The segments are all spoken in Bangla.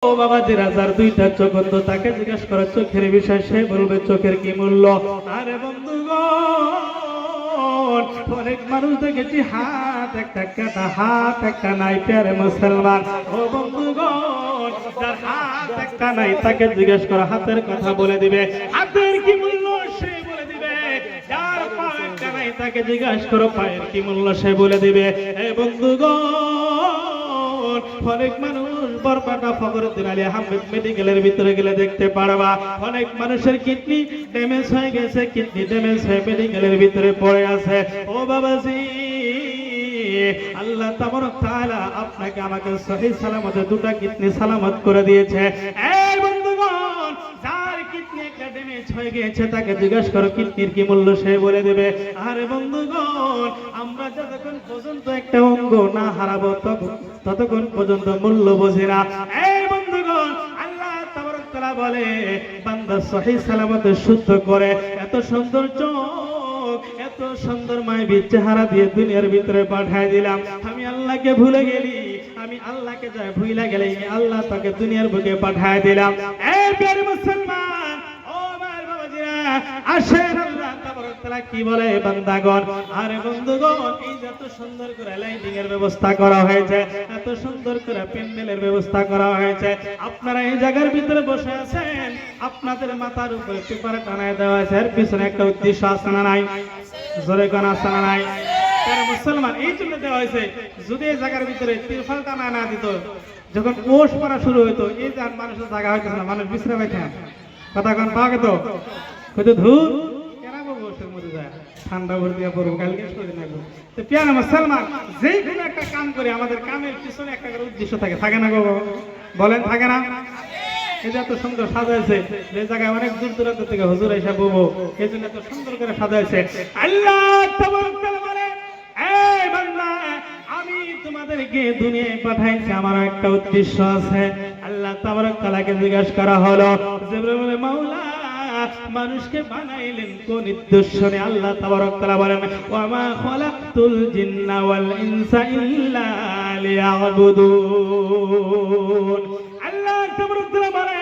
ও বাবা যার দুইটা চোখ অন্ধ তাকে জিজ্ঞাসা করো চোখের বিষয়, সে বলবে চোখের কি মূল্য। আরে বন্ধুগণ, অনেক মানুষ দেখেছি হাত একটা কাটা, হাত একটা নাই। প্যারে মুসলমান, ও বন্ধুগণ, যার হাত একটা নাই তাকে জিজ্ঞাসা করো হাতের কথা বলে দিবে, হাতের কি মূল্য সে বলে দিবে। যার পা একটা নাই তাকে জিজ্ঞাসা করো পায়ের কি মূল্য, সে বলে দিবে। এ বন্ধুগণ, অনেক মানুষ বরপাটা ফখরুদ্দিন আলী আহমেদ মেডিকেলের ভিতরে গেলে দেখতে পারবা অনেক মানুষের কিডনি ড্যামেজ হয়ে গেছে, কিডনি ড্যামেজ হয়ে মেডিকেলের ভিতরে পড়ে আছে। ও বাবাজি, আল্লাহ তাবারক তাআলা আপনাকে আমাকে সহিহ সালামতে দুটো কিডনি সালামত করে দিয়েছে। এই বন্ধুগণ, যার কিডনি একটা ড্যামেজ হয়ে গেছে তাকে জিজ্ঞাসা করো কিডনির কি মূল্য, সে বলে দেবে। আরে বন্ধুগণ, আমরা যতক্ষণ পর্যন্ত একটা অঙ্গ না হারাবো ততক্ষণ পর্যন্ত মূল্য বুঝি না। এই বন্ধুগণ, আল্লাহ তাবারক তাআলা বলে বান্দা সহিহ সালামতে শুদ্ধ করে এত সুন্দর চোখ, এত সুন্দর মায়াবী চেহারা দিয়ে দুনিয়ার ভিতরে পাঠিয়ে দিলাম। আমি আল্লাহকে ভুলে গেলি, আমি আল্লাহকে যাই ভুলে গেলে আল্লাহ তাকে দুনিয়ার বুকে পাঠিয়ে দিলাম। এই প্রিয় মুসলমান, ও আমার বাবাজিরা, আসেন আল্লাহ তাবারক তাআলা কি বলে বান্দাগণ। আরে বন্ধুগণ, এই যত সুন্দর করে লাইটিং এর ব্যবস্থা করা হয়েছে, এত সুন্দর করে প্যান্ডেলের ব্যবস্থা করা হয়েছে, আপনারা এই জায়গার ভিতরে বসে আছেন, আপনাদের মাথার উপরে পেপার টানায় দেওয়া আছে, এর পিছনে একটা উদ্দেশ্য আছে না নাই? জোরে কোন আছে না নাই? মুসলমান, এই জন্য দেওয়া হয়েছে, যদি এই জায়গার ভিতরে তিরফল টানায় না দিত, যখন ওষ পড়া শুরু হইতো, এই যে মানুষের জায়গা হইতেছে না, মানুষ বিশ্রাম পাইতেন, কথা কোন পাওয়া গেত হয়তো ধূর কেরাবো ওষের মধ্যে যায়, ঠান্ডা ভর দিয়ে পড়বো, কালকে করে নেবো। তো প্রিয় মুসলমান, যে কোনো একটা কাম করে আমাদের কামের পিছনে একটা করে উদ্দেশ্য থাকে, থাকে না গো? বলেন থাকে না? এই যে এত সুন্দর সাজাইছে, যে জায়গায় অনেক দূর দূরান্ত থেকে হুজুর এসে বলবো, এই জন্য এত সুন্দর করে সাজাইছে। আল্লাহ তাবারক তাআলা বলে, এই বান্দা, আমি তোমাদেরকে দুনিয়ায় পাঠাইছি, আমার একটা উদ্দেশ্য আছে। আল্লাহ তাবারক তাআলাকে জিজ্ঞাসা করা হলো, জিবরাইল বলে মাওলা মানুষকে বানাইলেন কোন উদ্দেশ্য নিয়ে? আল্লাহ তাবারক তাআলা বলেন ওয়া মা খালাকতুল জিন্না ওয়াল ইনসা ইল্লা লিয়াবুদুন। আল্লাহ তাবারক তাআলা বলে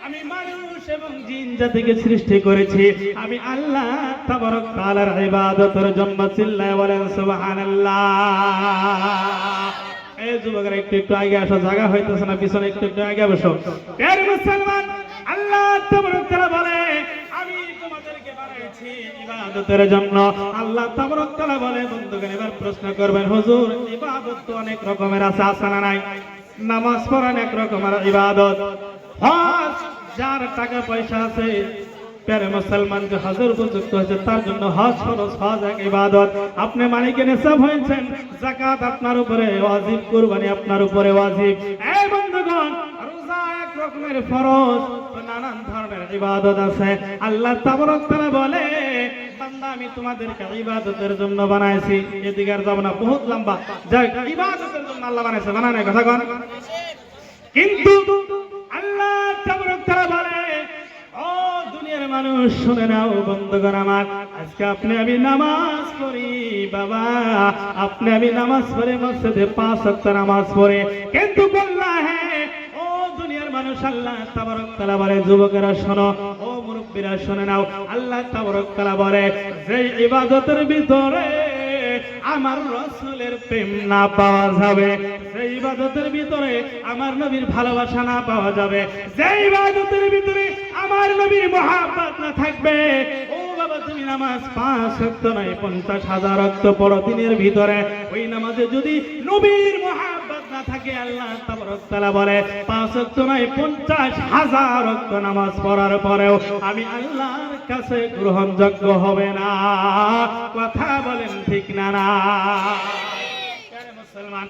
আমি মানুষ এবং জিন জাতিকে সৃষ্টি করেছি, আমি আল্লাহ তাবারক তাআলার ইবাদতের জন্য। চিল্লায় বলেন সুবহানাল্লাহ। এই যুবকরা একটু একটু আগে আসো, জায়গা হইতেছে না, পিছনে একটু একটু আগে বসো। প্রিয় মুসলমান, আল্লাহ তাবারক তাআলা বলে আমি তোমাদেরকে বানাইছি ইবাদতের জন্য। আল্লাহ তাবারক তাআলা বলে বন্ধুগণ, এবার প্রশ্ন করবেন হুজুর ইবাদত তো অনেক রকমের আছে, আছে না নাই? নামাজ পড়া এক রকমের ইবাদত, হজ যার টাকা পয়সা আছে, প্রিয় মুসলমান, যে হজের উপযুক্ত হয়েছে তার জন্য হজ ফরজ, হজ এক ইবাদত। আপনি মালিকে নিসাব হয়েছেন, যাকাত আপনার উপরে ওয়াজিব, কুরবানি আপনার উপরে ওয়াজিব। এই বন্ধুগণ, রোজা এক রকমের ফরজ, নানান ধরনের ইবাদত আছে। আল্লাহ তাবারক তাআলা বলে বান্দা আমি তোমাদেরকে ইবাদতের জন্য বানাইছি। এদিকে আর যাব না, বহুত লম্বা, যাই ইবাদতের জন্য আল্লাহ বানাইছে, বানায় কথা কোন। কিন্তু আল্লাহ তাবারক তাআলা বলে ও দুনিয়ার মানুষ শুনে নাও বন্ধুগণ আমার, আজকে আপনি আমি নামাজ পড়ি বাবা, আপনি আমি নামাজ পড়ে মসজিদে 5 ওয়াক্ত নামাজ পড়ে, কিন্তু বললা হ্যাঁ ও দুনিয়ার মানুষ, আল্লাহ তাবারক তাআলা বলে যুবকেরা শোনো, ও মুরব্বীরা শুনে নাও, আল্লাহ তাবারক তাআলা বলে যে ইবাদতের ভিতরে আমার রাসূলের প্রেম না পাওয়া যাবে, সেই ইবাদতের ভিতরে আমার নবীর ভালোবাসা না পাওয়া যাবে, যে ইবাদতের ভিতরে আমার নবীর মহব্বত না থাকবে, ও বাবা তুমি নামাজ 5 ওয়াক্ত নয় 50,000 ওয়াক্ত পড়ো দিনের ভিতরে, ওই নামাজে যদি নবীর মহব্বত না থাকে, আল্লাহ তাবারক তাআলা বলে 5 ওয়াক্ত নয় 50,000 ওয়াক্ত নামাজ পড়ার পরেও আমি আল্লাহর কাছে গ্রহণযোগ্য হবে না। কথা বলেন ঠিক না? না মুসলমান।